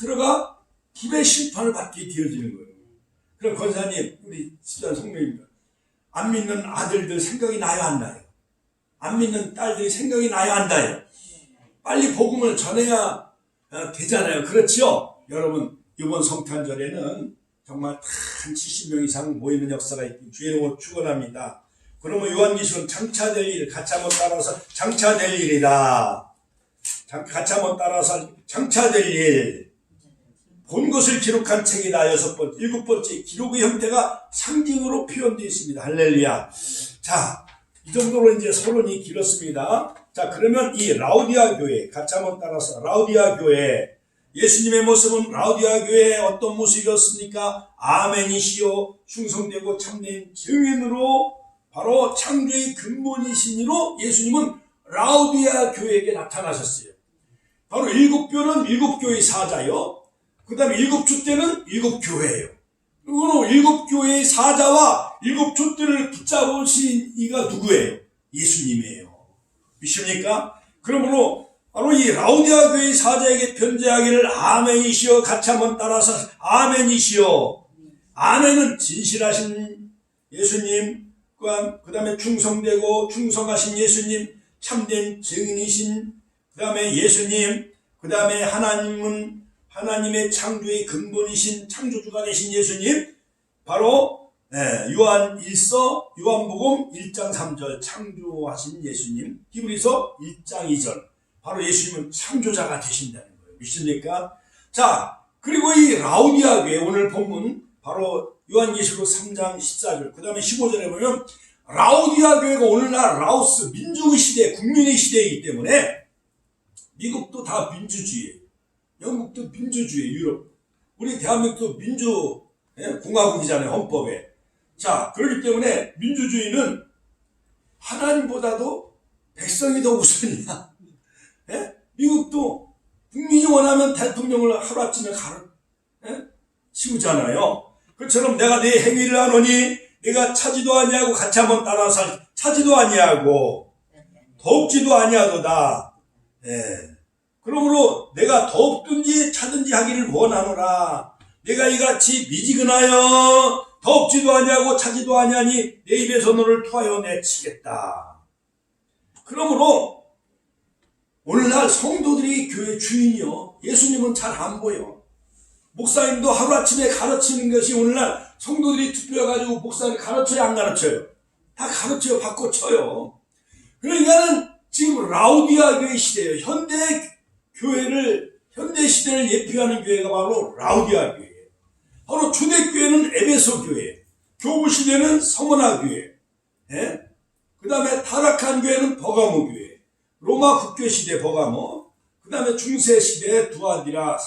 들어가 김의 심판을 받게 되어지는 거예요. 그럼 권사님, 우리 집단 성명입니다. 안 믿는 아들들 생각이 나요, 안 나요? 안 믿는 딸들이 생각이 나요, 안 나요? 빨리 복음을 전해야 되잖아요. 그렇죠? 여러분, 이번 성탄절에는 정말 한 70명 이상 모이는 역사가 있기 주의 이름으로 축원합니다. 그러면 요한계시록은 장차될 일, 같이 한번 따라서 장차될 일이다. 같이 한번 따라서 장차될 일. 본 것을 기록한 책이다. 6번째. 7번째, 기록의 형태가 상징으로 표현되어 있습니다. 할렐루야. 자, 이 정도로 이제 서론이 길었습니다. 자, 그러면 이 라우디아 교회, 같이 한번 따라서 라우디아 교회, 예수님의 모습은 라우디아 교회의 어떤 모습이었습니까? 아멘이시요, 충성되고 참된 증인으로, 바로 창조의 근본이시니로 예수님은 라우디아 교회에게 나타나셨어요. 바로 7교는 7교의 사자요. 그 다음에 7주 때는 7교회예요. 그리고 7교회의 사자와 7주 때를 붙잡으신 이가 누구예요? 예수님이에요. 믿습니까? 그러므로 바로 이 라우디아 교회의 사자에게 편지하기를 아멘이시여, 같이 한번 따라서 아멘이시여. 아멘은 진실하신 예수님, 그 다음에 충성되고 충성하신 예수님, 참된 증인이신, 그 다음에 예수님, 그 다음에 하나님은 하나님의 창조의 근본이신 창조주가 되신 예수님, 바로 요한복음 1장 3절 창조하신 예수님, 히브리서 1장 2절, 바로 예수님은 창조자가 되신다는 거예요. 믿습니까? 자, 그리고 이 라우디아 교회, 오늘 본문 바로 요한계시록 3장 14절, 그 다음에 15절에 보면 라우디아 교회가 오늘날 라오스 민족의 시대, 국민의 시대이기 때문에, 미국도 다 민주주의예요. 영국도 민주주의, 유럽. 우리 대한민국도 민주공화국이잖아요, 헌법에. 자, 그렇기 때문에 민주주의는 하나님보다도 백성이 더 우선이야. 미국도 국민이 원하면 대통령을 하루아침에 씌우잖아요. 그처럼 내가 네 행위를 하노니 내가 차지도 아니하고 같이 한번 따라서 차지도 아니하고 덥지도 아니하도다. 그러므로 내가 덥든지 차든지 하기를 원하노라. 내가 이같이 미지근하여 덥지도 아니하고 차지도 아니하니 내 입에서 너를 토하여 내치겠다. 그러므로 오늘날 성도들이 교회 주인이요. 예수님은 잘 안 보여. 목사님도 하루아침에 가르치는 것이 오늘날 성도들이 투표해가지고 목사를 가르쳐요, 안 가르쳐요? 다 가르쳐요, 바꿔쳐요. 그러니까는 지금 라우디아 교회 시대예요. 현대 시대를 예표하는 교회가 바로 라우디아 교회예요. 바로 초대교회는 에베소 교회, 교부 시대는 서머나 교회, 그 다음에 타락한 교회는 버가모 교회, 로마 국교 시대 버가모, 그 다음에 중세 시대 두아디라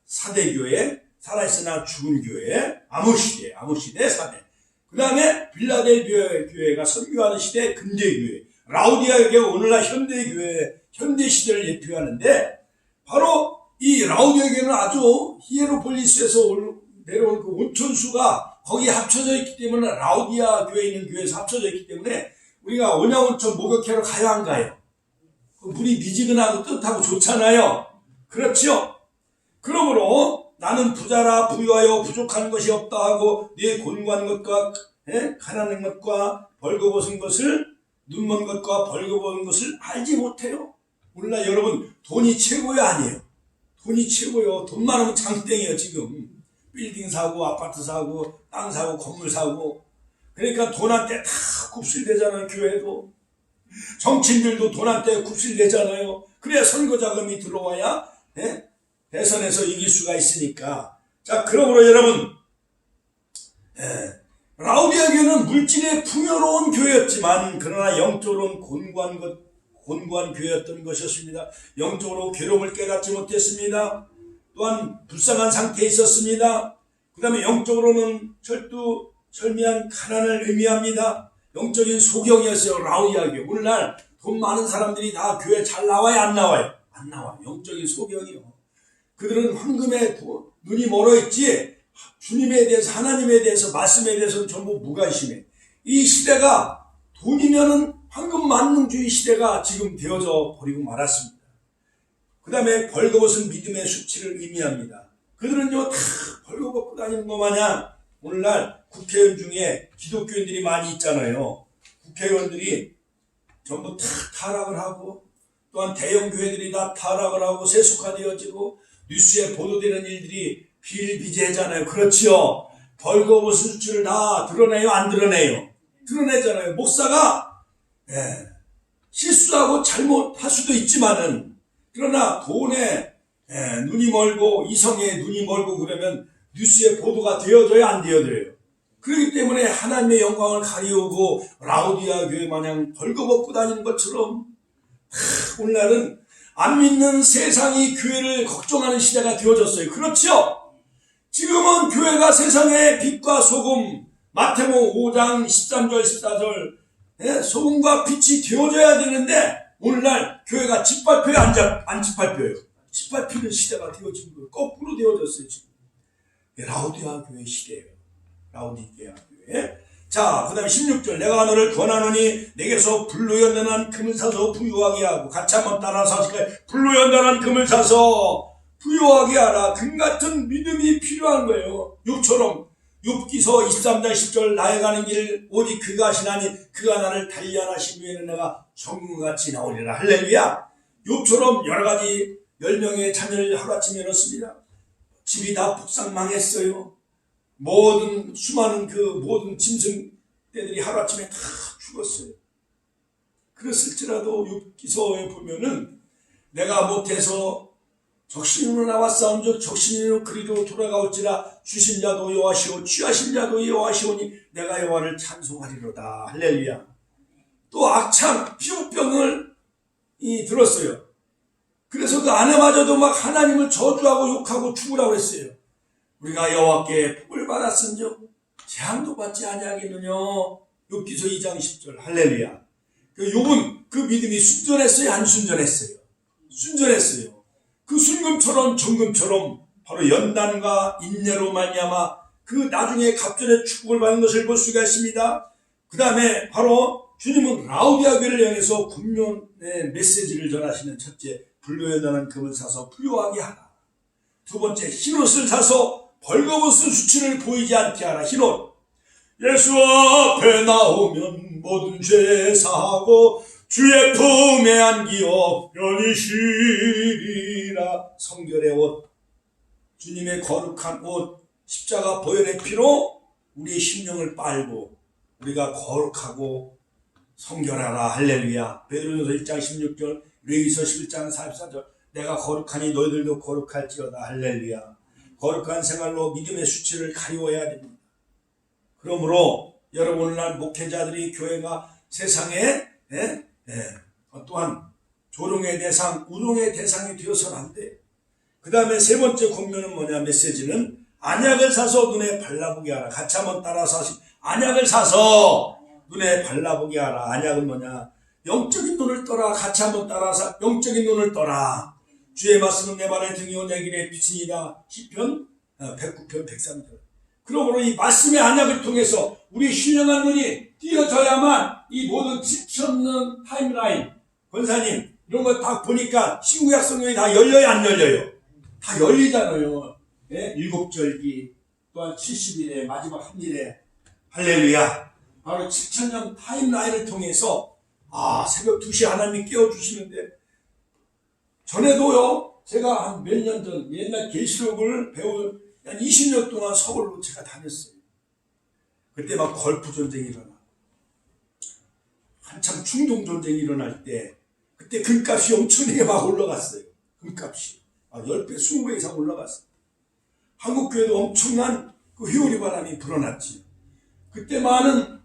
사대교회, 살아있으나 죽은 교회, 아모시대 사대. 그 다음에 빌라델비아 교회가 선교하는 시대 근대교회. 라우디아 교회가 오늘날 현대교회, 현대시대를 예표하는데, 바로 이 라우디아 교회는 아주 히에로폴리스에서 내려온 그 온천수가 거기에 합쳐져 있기 때문에, 라우디아 교회에 있는 교회에서 합쳐져 있기 때문에, 우리가 온양온천 목욕하러 가요, 안 가요? 그 물이 미지근하고 뜨뜻하고 좋잖아요. 그렇죠? 그러므로 나는 부자라 부유하여 부족한 것이 없다 하고 네 곤고한 것과 가난한 것과 벌거벗은 것을 눈먼 것과 벌거벗은 것을 알지 못해요. 오늘날 여러분 돈이 최고야 아니에요? 돈이 최고요. 돈 많으면 장땡이에요. 지금 빌딩 사고 아파트 사고 땅 사고 건물 사고. 그러니까 돈한테 다 굽실대잖아요. 교회도 정치인들도 돈한테 굽실대잖아요. 그래야 선거 자금이 들어와야 대선에서 이길 수가 있으니까. 자, 그러므로 여러분, 라우디아 교회는 물질에 풍요로운 교회였지만, 그러나 영적으로는 곤고한 교회였던 것이었습니다. 영적으로 괴로움을 깨닫지 못했습니다. 또한 불쌍한 상태에 있었습니다. 그 다음에 영적으로는 철두철미한 가난을 의미합니다. 영적인 소경이었어요, 라우디아 교회. 오늘날 돈 많은 사람들이 다 교회 잘 나와요, 안 나와요? 안 나와요. 영적인 소경이요. 그들은 황금에 눈이 멀어있지 주님에 대해서, 하나님에 대해서, 말씀에 대해서는 전부 무관심해. 이 시대가 돈이면은 황금 만능주의 시대가 지금 되어져 버리고 말았습니다. 그 다음에 벌거벗은 믿음의 수치를 의미합니다. 그들은요 다 벌거벗고 다니는 것 마냥 오늘날 국회의원 중에 기독교인들이 많이 있잖아요. 국회의원들이 전부 다 타락을 하고, 또한 대형 교회들이 다 타락을 하고 세속화되어지고 뉴스에 보도되는 일들이 비일비재하잖아요. 그렇지요. 벌거벗은 수치를 다 드러내요, 안 드러내요? 드러내잖아요. 목사가 실수하고 잘못할 수도 있지만은, 그러나 돈에 눈이 멀고 이성에 눈이 멀고 그러면 뉴스에 보도가 되어져요, 안 되어져요? 그렇기 때문에 하나님의 영광을 가리우고 라우디아 교회 마냥 벌거벗고 다니는 것처럼 오늘날은 안 믿는 세상이 교회를 걱정하는 시대가 되어졌어요. 그렇죠? 지금은 교회가 세상의 빛과 소금, 마태복음 5장 13절 14절 소금과 빛이 되어져야 되는데 오늘날 교회가 짓밟혀요, 안 짓밟혀요? 짓밟히는 시대가 되어진 거예요. 거꾸로 되어졌어요. 지금 라우디아 교회 시대예요. 라우디아 교회. 자, 그 다음에 16절. 내가 너를 권하노니 내게서 불로 연단한 금을 사서 부유하게 하고, 같이 한번 따라서 하실까요? 불로 연단한 금을 사서 부유하게 하라. 금같은 믿음이 필요한 거예요. 욥처럼, 욥기서 23장 10절. 나의 가는 길 오직 그가 하시나니 그가 나를 단련하신 후에는 내가 정금같이 나오리라. 할렐루야. 욥처럼 여러 가지 10명의 자녀를 하루아침에 잃었습니다. 집이 다 폭삭망했어요. 수많은 모든 짐승떼들이 하루아침에 다 죽었어요. 그랬을지라도 욥기서에 보면은 내가 못해서 적신으로 나왔사온즉 적신으로 그리로 돌아가올지라 주신 자도 여호와시오 취하신 자도 여호와시오니 내가 여호와를 찬송하리로다. 할렐루야. 또 악창 피부병을 들었어요. 그래서 그 아내마저도 막 하나님을 저주하고 욕하고 죽으라고 했어요. 우리가 여호와께 복을 받았은즉 재앙도 받지 아니하겠느냐. 욥기서 2장 10절. 할렐루야. 욥은 그 믿음이 순전했어요, 안 순전했어요? 순전했어요. 그 순금처럼 정금처럼 바로 연단과 인내로 말미암아 그 나중에 갑절의 축복을 받는 것을 볼 수가 있습니다. 그 다음에 바로 주님은 라우디아 교회를 향해서 군면의 메시지를 전하시는 첫째, 불로연단한 금을 사서 부요하게 하라. 두 번째, 흰옷을 사서 벌거벗은 수치를 보이지 않게 하라. 흰옷. 예수 앞에 나오면 모든 죄 사하고 주의 품에 안기어 편히 쉬리라. 성결의 옷, 주님의 거룩한 옷, 십자가 보혈의 피로 우리의 심령을 빨고 우리가 거룩하고 성결하라. 할렐루야. 베드로전서 1장 16절, 레위기서 11장 44절, 내가 거룩하니 너희들도 거룩할지어다. 할렐루야. 거룩한 생활로 믿음의 수치를 가리워야 됩니다. 그러므로 여러분, 오늘날 목회자들이 교회가 세상에 또한 조롱의 대상, 우롱의 대상이 되어서는 안 돼. 그 다음에 세 번째 권면은 뭐냐? 메시지는 안약을 사서 눈에 발라보게 하라. 같이 한번 따라서 안약을 사서 눈에 발라보게 하라. 안약은 뭐냐? 영적인 눈을 떠라. 같이 한번 따라서 영적인 눈을 떠라. 주의 말씀은 내 발에 등이요 내 길에 빛이니라. 시편 109편 103절. 그러므로 이 말씀의 안약을 통해서 우리 신령한 눈이 띄어져야만 이 모든 지쳐있는 타임라인, 권사님 이런 거 다 보니까 신구약 성경이 다 열려요, 안 열려요? 다 열리잖아요. 예? 7절기 또한 70일에 마지막 한 일에 할렐루야. 바로 7천년 타임라인을 통해서 새벽 2시에 하나님이 깨워주시는데, 전에도요 제가 한 몇 년 전 옛날 계시록을 배운 한 20년 동안 서울로 제가 다녔어요. 그때 막 걸프 전쟁이 일어나고 한참 중동 전쟁이 일어날 때 그때 금값이 엄청나게 막 올라갔어요. 금값이 10배, 20배 이상 올라갔어요. 한국교회도 엄청난 그 회오리 바람이 불어났지. 그때 많은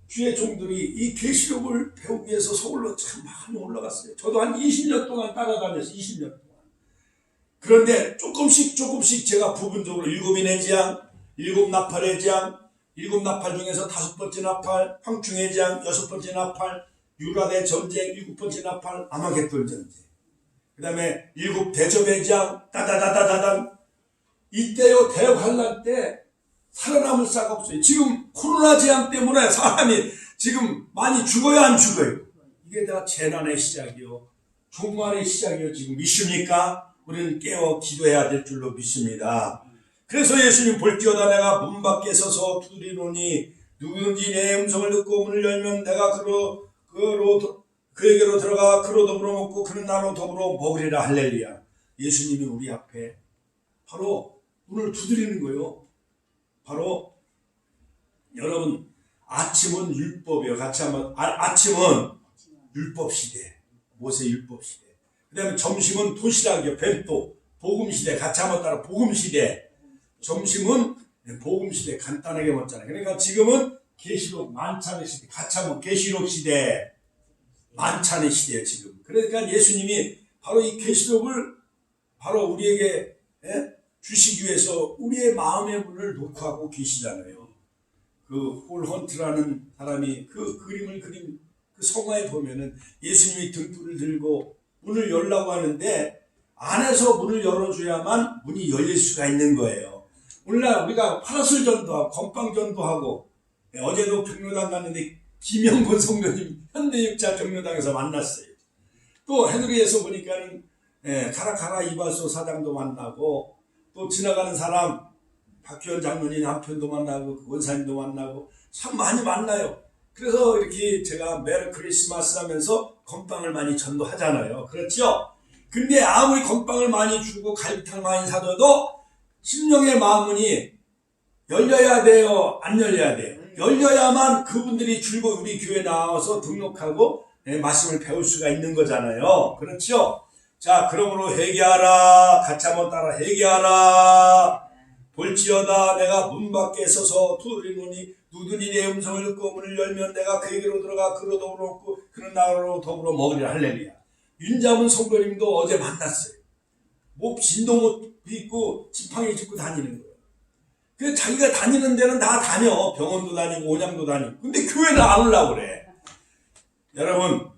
주의 종들이 이 계시록을 배우기 위해서 서울로 참 많이 올라갔어요. 저도 한 20년 동안 따라다녔어요. 20년 동안. 그런데 조금씩 제가 부분적으로 7인의 재앙, 7나팔의 재앙, 7나팔 중에서 5번째 나팔, 황충의 재앙, 6번째 나팔, 유라대 전쟁, 7번째 나팔, 아마겟돈 전쟁. 그 다음에 7 대접의 재앙, 따다다다다단. 이때요, 대환란 때 살아남을 자가 없어요. 지금 코로나 재앙 때문에 사람이 지금 많이 죽어요, 안 죽어요? 이게 다 재난의 시작이요, 종말의 시작이요. 지금 믿습니까? 우리는 깨어 기도해야 될 줄로 믿습니다. 그래서 예수님, 볼지어다 내가 문 밖에 서서 두드리노니 누구든지 내 음성을 듣고 문을 열면 내가 그에게로 들어가 그로 더불어 먹고 그는 나로 더불어 먹으리라. 할렐루야. 예수님이 우리 앞에 바로 문을 두드리는 거예요. 바로 여러분, 아침은 율법이에요. 같이 한번. 아침은 율법 시대, 모세 율법 시대. 그 다음에 점심은 도시락이요, 벤또, 복음 시대. 같이 한번 따라. 복음 시대. 점심은 복음 시대. 간단하게 먹잖아요. 그러니까 지금은 계시록 만찬의 시대. 같이 한번. 계시록 시대, 만찬의 시대예요 지금. 그러니까 예수님이 바로 이 계시록을 바로 우리에게 주시기 위해서 우리의 마음의 문을 녹화하고 계시잖아요. 그 홀헌트라는 사람이 그 그림을 그린 그 성화에 보면은 예수님이 등불을 들고 문을 열라고 하는데 안에서 문을 열어줘야만 문이 열릴 수가 있는 거예요. 오늘날 우리가 파라솔 전도하고 건빵 전도하고, 어제도 경로당 갔는데 김영곤 성도님 현대육자 경로당에서 만났어요. 또 헤드리에서 보니까는 카라카라 이발소 사장도 만나고, 또 지나가는 사람 박규현 장로님 한편도 만나고 그 원사님도 만나고 참 많이 만나요. 그래서 이렇게 제가 메리 크리스마스 하면서 건빵을 많이 전도하잖아요. 그렇죠? 근데 아무리 건빵을 많이 주고 갈비탕 많이 사줘도 심령의 마음문이 열려야 돼요, 안 열려야 돼요? 열려야만 그분들이 줄곧 우리 교회 나와서 등록하고 말씀을 배울 수가 있는 거잖아요. 그렇죠? 자, 그러므로 회개하라. 같이 한번 따라. 회개하라. 볼지어다 내가 문 밖에 서서 두드리노니 누구든지 내 음성을 듣고 문을 열면 내가 그에게로 들어가 그로 더불어 먹고 그는 나로 더불어 먹으리라. 할렐루야. 윤자문 성도님도 어제 만났어요. 뭐 빈도 못 입고 지팡이 짚고 다니는 거예요. 그래서 자기가 다니는 데는 다 다녀. 병원도 다니고 오장도 다니고. 근데 교회는 안 오려고 그래. 여러분,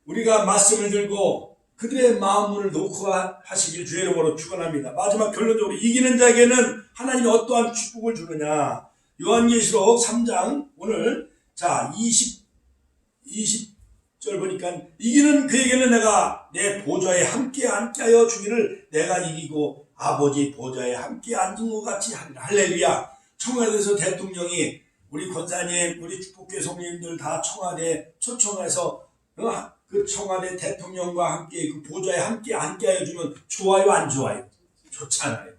우리가 말씀을 들고 그들의 마음을 놓고 하시길 주의 이름으로 축원합니다. 마지막 결론적으로 이기는 자에게는 하나님이 어떠한 축복을 주느냐. 요한계시록 3장 오늘 20절 보니까 이기는 그에게는 내가 내 보좌에 함께 앉게 하여 주기를 내가 이기고 아버지 보좌에 함께 앉은 것 같이 하리라. 할렐루야. 청와대에서 대통령이 우리 권사님, 우리 축복계 성님들 다 청와대 초청해서 그 청와대 대통령과 함께 그 보좌에 함께 앉게 하여 주면 좋아요, 안 좋아요? 좋잖아요.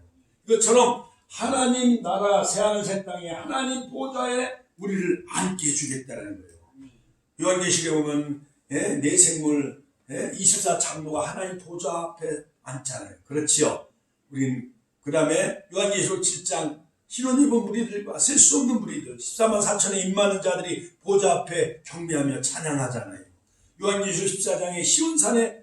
이것처럼 하나님 나라 새하늘 새 땅에 하나님 보좌에 우리를 앉게 해주겠다는 거예요. 요한계시록에 보면 내 생물 24장로가 하나님 보좌 앞에 앉잖아요. 그렇지요. 우린 그 다음에 요한계시록 7장 신혼 입은 무리들과 셀 수 없는 무리들 14만 4천의 입 많은 자들이 보좌 앞에 경배하며 찬양하잖아요. 요한계시록 14장에 시온산에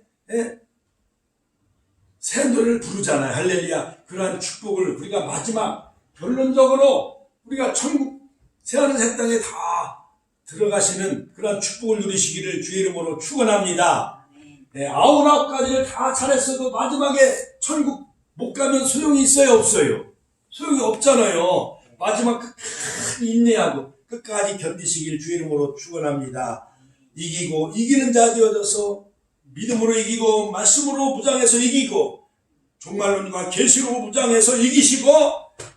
새 노래를 부르잖아요. 할렐루야. 그러한 축복을 우리가 마지막 결론적으로 우리가 천국 새하늘 새 땅에 다 들어가시는 그러한 축복을 누리시기를 주의 이름으로 축원합니다. 99가지를 다 잘했어도 마지막에 천국 못 가면 소용이 있어요, 없어요? 소용이 없잖아요. 마지막 끝까지 인내하고 끝까지 견디시길 주의 이름으로 축원합니다. 이기고 이기는 자 되어져서 믿음으로 이기고 말씀으로 무장해서 이기고 종말론과 계시로 무장해서 이기시고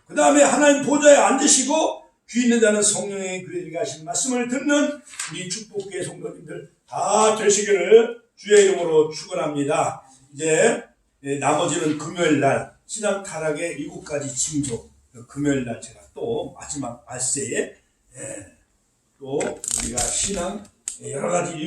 그 다음에 하나님 보좌에 앉으시고 귀 있는 자는 성령의 교회에 가신 말씀을 듣는 우리 축복계 성도님들 다 되시기를 주의 이름으로 축원합니다. 이제 나머지는 금요일날 신앙 타락의 7가지 징조, 금요일날 제가 또 마지막 말세에 또 우리가 신앙 여러가지